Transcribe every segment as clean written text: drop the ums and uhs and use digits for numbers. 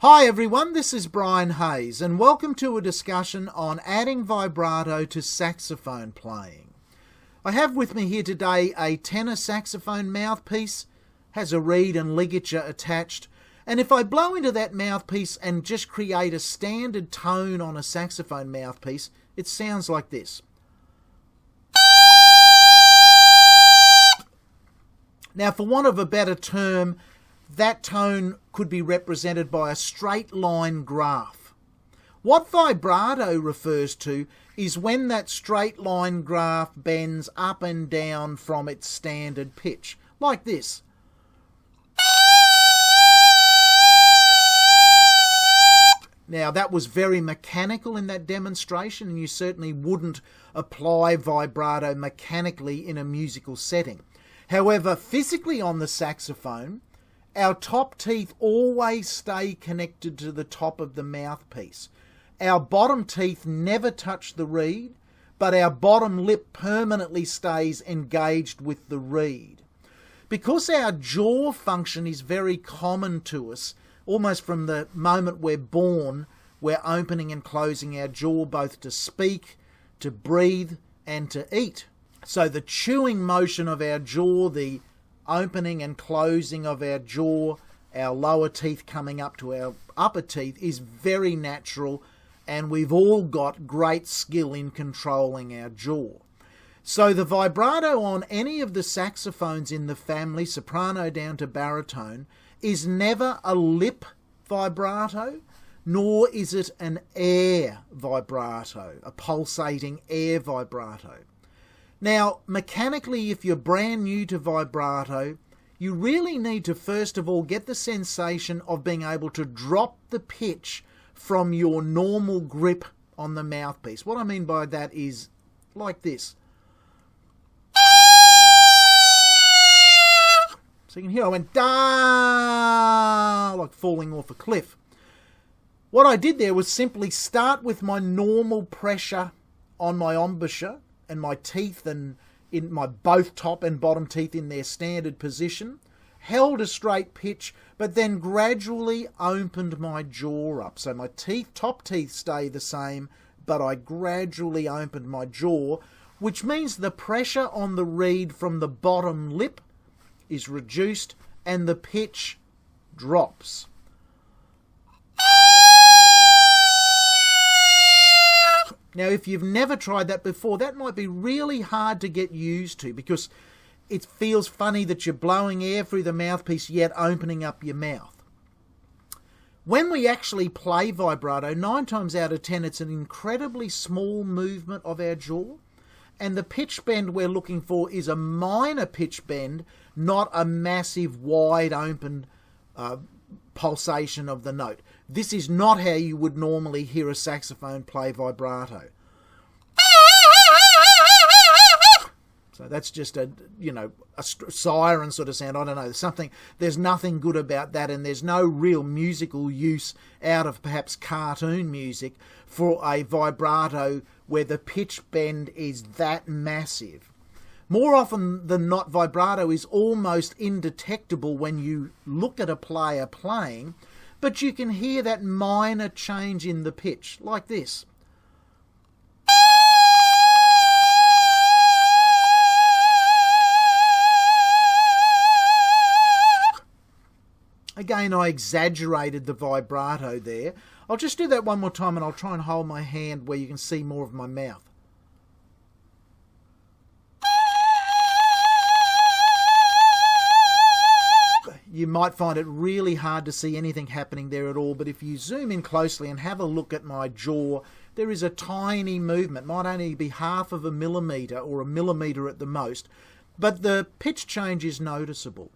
Hi everyone, this is Brian Hayes and welcome to a discussion on adding vibrato to saxophone playing. I have with me here today a tenor saxophone mouthpiece, has a reed and ligature attached, and if I blow into that mouthpiece and just create a standard tone on a saxophone mouthpiece, it sounds like this. Now, for want of a better term, that tone could be represented by a straight line graph. What vibrato refers to is when that straight line graph bends up and down from its standard pitch, like this. Now, that was very mechanical in that demonstration, and you certainly wouldn't apply vibrato mechanically in a musical setting. However, physically on the saxophone, our top teeth always stay connected to the top of the mouthpiece. Our bottom teeth never touch the reed, but our bottom lip permanently stays engaged with the reed. Because our jaw function is very common to us, almost from the moment we're born, we're opening and closing our jaw both to speak, to breathe, and to eat. So the chewing motion of our jaw, the opening and closing of our jaw, our lower teeth coming up to our upper teeth is very natural, and we've all got great skill in controlling our jaw. So the vibrato on any of the saxophones in the family, soprano down to baritone, is never a lip vibrato, nor is it an air vibrato, a pulsating air vibrato. Now, mechanically, if you're brand new to vibrato, you really need to first of all get the sensation of being able to drop the pitch from your normal grip on the mouthpiece. What I mean by that is like this. So you can hear I went da, like falling off a cliff. What I did there was simply start with my normal pressure on my embouchure and my teeth and in my both top and bottom teeth in their standard position, held a straight pitch, but then gradually opened my jaw up. So my top teeth stay the same, but I gradually opened my jaw, which means the pressure on the reed from the bottom lip is reduced and the pitch drops. Now, if you've never tried that before, that might be really hard to get used to because it feels funny that you're blowing air through the mouthpiece yet opening up your mouth. When we actually play vibrato, 9 times out of 10, it's an incredibly small movement of our jaw, and the pitch bend we're looking for is a minor pitch bend, not a massive, wide open pulsation of the note. This is not how you would normally hear a saxophone play vibrato. So that's just a siren sort of sound. I don't know. There's nothing good about that, and there's no real musical use out of perhaps cartoon music for a vibrato where the pitch bend is that massive. More often than not, vibrato is almost indetectable when you look at a player playing, but you can hear that minor change in the pitch, like this. Again, I exaggerated the vibrato there. I'll just do that one more time and I'll try and hold my hand where you can see more of my mouth. You might find it really hard to see anything happening there at all, but if you zoom in closely and have a look at my jaw, there is a tiny movement, might only be 1/2 millimetre or 1 millimetre at the most, but the pitch change is noticeable.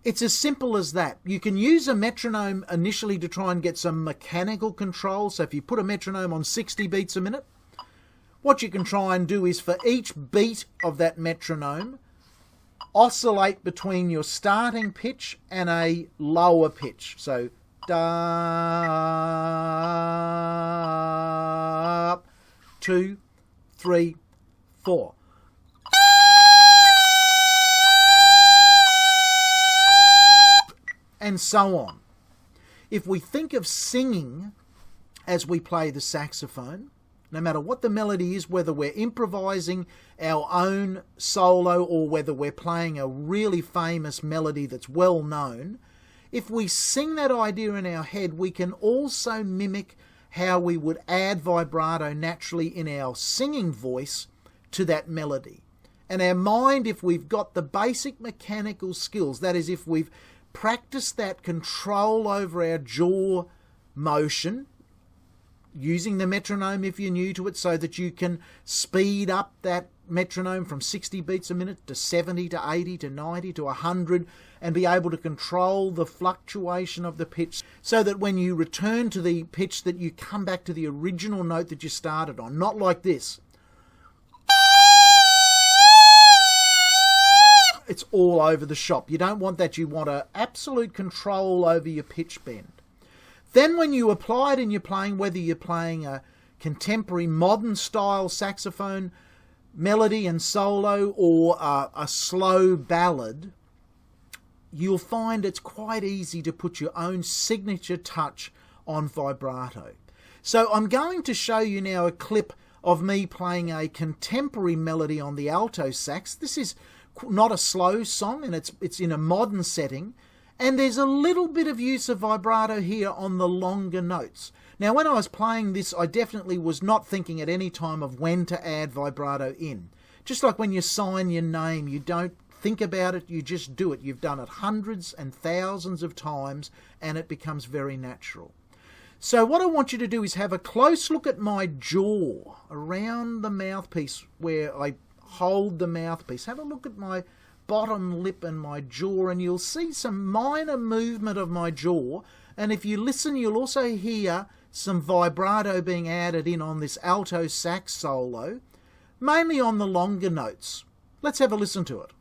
It's as simple as that. You can use a metronome initially to try and get some mechanical control, so if you put a metronome on 60 beats a minute, what you can try and do is for each beat of that metronome, oscillate between your starting pitch and a lower pitch. So, da, 2, 3, 4. And so on. if we think of singing as we play the saxophone, no matter what the melody is, whether we're improvising our own solo or whether we're playing a really famous melody that's well known, if we sing that idea in our head, we can also mimic how we would add vibrato naturally in our singing voice to that melody. And our mind, if we've got the basic mechanical skills, that is, if we've practiced that control over our jaw motion, using the metronome if you're new to it so that you can speed up that metronome from 60 beats a minute to 70 to 80 to 90 to 100 and be able to control the fluctuation of the pitch so that when you return to the pitch that you come back to the original note that you started on, not like this. It's all over the shop. You don't want that. You want absolute control over your pitch bend. Then when you apply it in your playing, whether you're playing a contemporary modern style saxophone melody and solo or a slow ballad, you'll find it's quite easy to put your own signature touch on vibrato. So I'm going to show you now a clip of me playing a contemporary melody on the alto sax. This is not a slow song, and it's in a modern setting. And there's a little bit of use of vibrato here on the longer notes. Now, when I was playing this, I definitely was not thinking at any time of when to add vibrato in. Just like when you sign your name, you don't think about it, you just do it. You've done it hundreds and thousands of times, and it becomes very natural. So what I want you to do is have a close look at my jaw around the mouthpiece where I hold the mouthpiece. Have a look at my bottom lip and my jaw, and you'll see some minor movement of my jaw, and if you listen you'll also hear some vibrato being added in on this alto sax solo, mainly on the longer notes. Let's have a listen to it.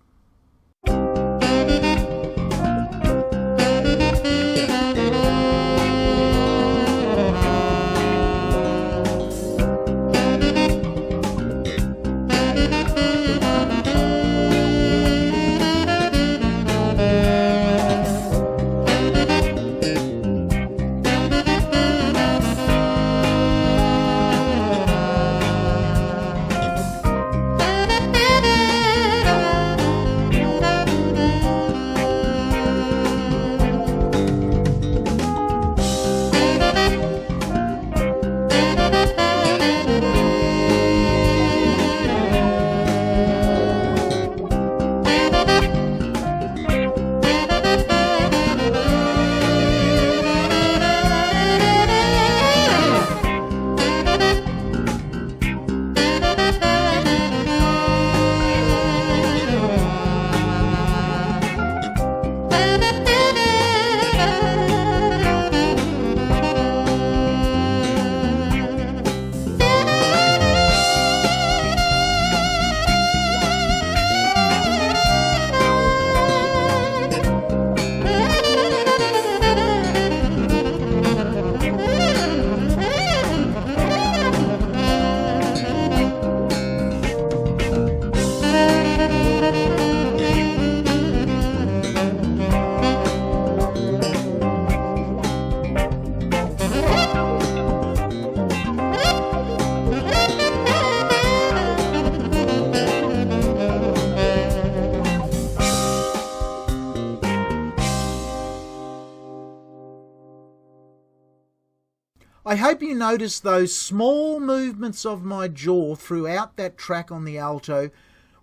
I hope you notice those small movements of my jaw throughout that track on the alto,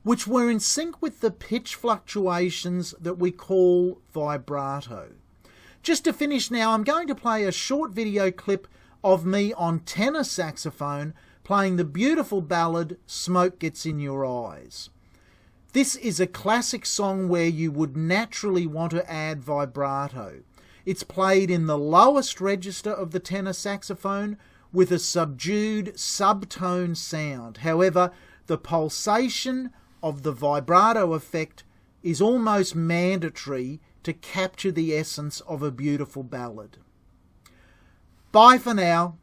which were in sync with the pitch fluctuations that we call vibrato. Just to finish now, I'm going to play a short video clip of me on tenor saxophone playing the beautiful ballad Smoke Gets in Your Eyes. This is a classic song where you would naturally want to add vibrato. It's played in the lowest register of the tenor saxophone with a subdued subtone sound. However, the pulsation of the vibrato effect is almost mandatory to capture the essence of a beautiful ballad. Bye for now.